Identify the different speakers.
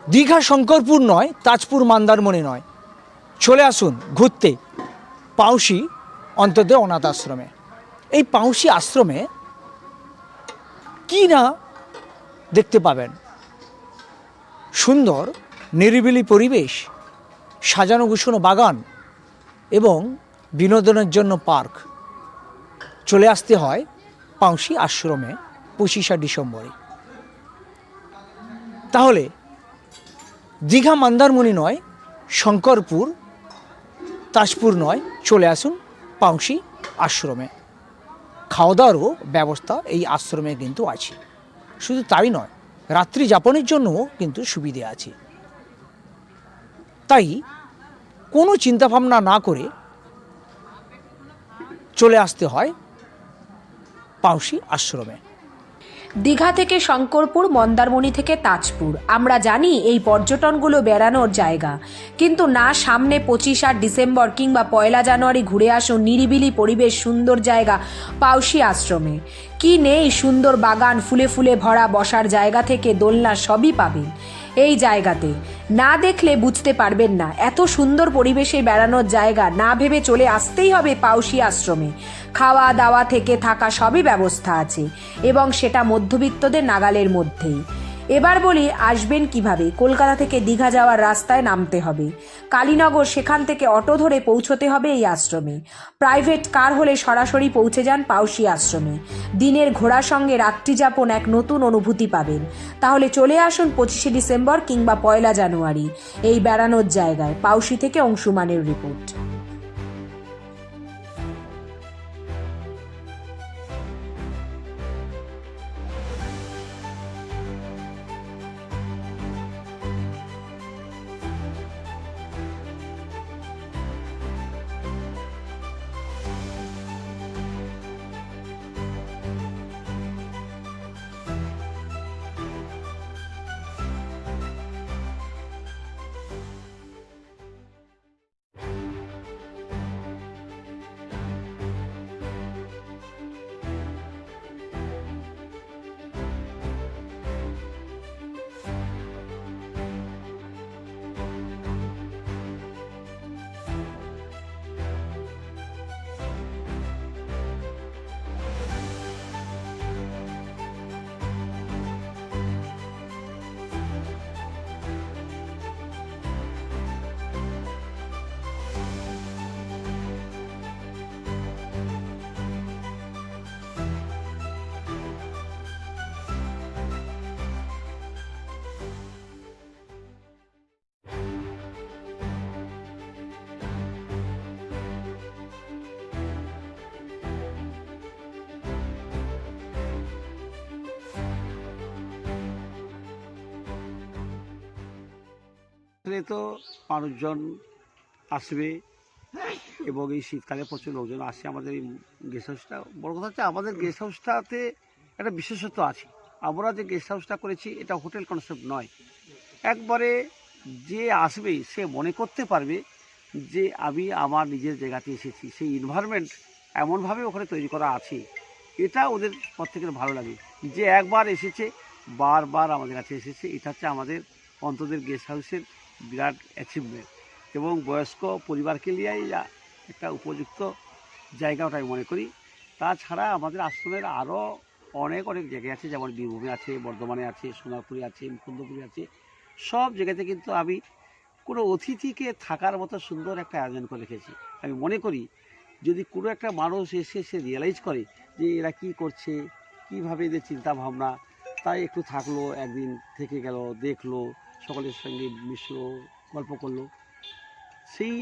Speaker 1: দীঘা শঙ্করপুর নয়, তাজপুর মন্দারমণি নয়, চলে আসুন ঘুরতে পাউশি অন্তর্দয় অনাথ আশ্রমে। এই পাউশি আশ্রমে কি না দেখতে পাবেন। সুন্দর নিরিবিলি পরিবেশ, সাজানো গুছানো বাগান এবং বিনোদনের জন্য পার্ক। চলে আসতে হয় পাউশি আশ্রমে 25শে ডিসেম্বরে। তাহলে দীঘা মন্দারমণি নয়, শঙ্করপুর তাজপুর নয়, চলে আসুন পাউশি আশ্রমে। খাওয়া দাওয়ারও ব্যবস্থা এই আশ্রমে কিন্তু আছে। শুধু তাই নয়, রাত্রি যাপনের জন্যও কিন্তু সুবিধে আছে। তাই কোনো চিন্তাভাবনা না করে চলে আসতে হয় পাউশি আশ্রমে।
Speaker 2: দীঘা থেকে শঙ্করপুর, মন্দারমণি থেকে তাজপুর, আমরা জানি এই পর্যটনগুলো বেড়ানোর জায়গা, কিন্তু না সামনে 25 ডিসেম্বর কিংবা 1 জানুয়ারি ঘুরে আসুন নিরিবিলি পরিবেশ, সুন্দর জায়গা পাউশি আশ্রমে। কি নেই, সুন্দর বাগান, ফুলে ফুলে ভরা বসার জায়গা থেকে দোলনা সবই পাবেন এই জায়গাতে। না দেখলে বুঝতে পারবেন না, এত সুন্দর পরিবেশে বেড়ানোর জায়গা। না ভেবে চলে আসতেই হবে পাউশি আশ্রমে। খাওয়া দাওয়া থেকে থাকা সবই ব্যবস্থা আছে এবং সেটা মধ্যবিত্তদের নাগালের মধ্যেই। এবার বলি আসবেন কিভাবে। কলকাতা থেকে দীঘা যাওয়ার রাস্তায় নামতে হবে কালীনগর, সেখান থেকে অটো ধরে পৌঁছতে হবে এই আশ্রমে। প্রাইভেট কার হলে সরাসরি পৌঁছে যান পাউশি আশ্রমে। দিনের ঘোড়ার সঙ্গে রাত্রিযাপন এক নতুন অনুভূতি পাবেন। তাহলে চলে আসুন 25শে ডিসেম্বর কিংবা 1 জানুয়ারি এই বেড়ানোর জায়গায়। পাউশি থেকে অংশুমানের রিপোর্ট।
Speaker 3: তো মানুষজন আসবে এবং এই শীতকালে প্রচুর লোকজন আসে আমাদের এই গেস্ট হাউসটা। বড় কথা হচ্ছে আমাদের গেস্ট হাউসটাতে একটা বিশেষত্ব আছে। আমরা যে গেস্ট হাউসটা করেছি এটা হোটেল কনসেপ্ট নয়। একবারে যে আসবে সে মনে করতে পারবে যে আমি আমার নিজের জায়গাতে এসেছি। সেই এনভায়রনমেন্ট এমনভাবে ওখানে তৈরি করা আছে, এটা ওদের প্রত্যেকের ভালো লাগে। যে একবার এসেছে বারবার আমাদের কাছে এসেছে, এটা হচ্ছে আমাদের অন্তদের গেস্ট হাউসের বিরাট অ্যাচিভমেন্ট। এবং বয়স্ক পরিবারকে নিয়েই একটা উপযুক্ত জায়গা ওটা আমি মনে করি। তাছাড়া আমাদের আশ্রমের আরও অনেক জায়গা আছে, যেমন বীরভূমে আছে, বর্ধমানে আছে, সোনারপুরে আছে, মুকুন্দপুরে আছে। সব জায়গাতে কিন্তু আমি কোনো অতিথিকে থাকার মতো সুন্দর একটা আয়োজন করে রেখেছি। আমি মনে করি যদি কোনো একটা মানুষ এসে সে রিয়েলাইজ করে যে এরা কী করছে, কীভাবে এদের চিন্তাভাবনা, তাই একটু থাকলো, একদিন থেকে গেল, দেখলো, সকলের সঙ্গে মিশলো, গল্প করলো, সেই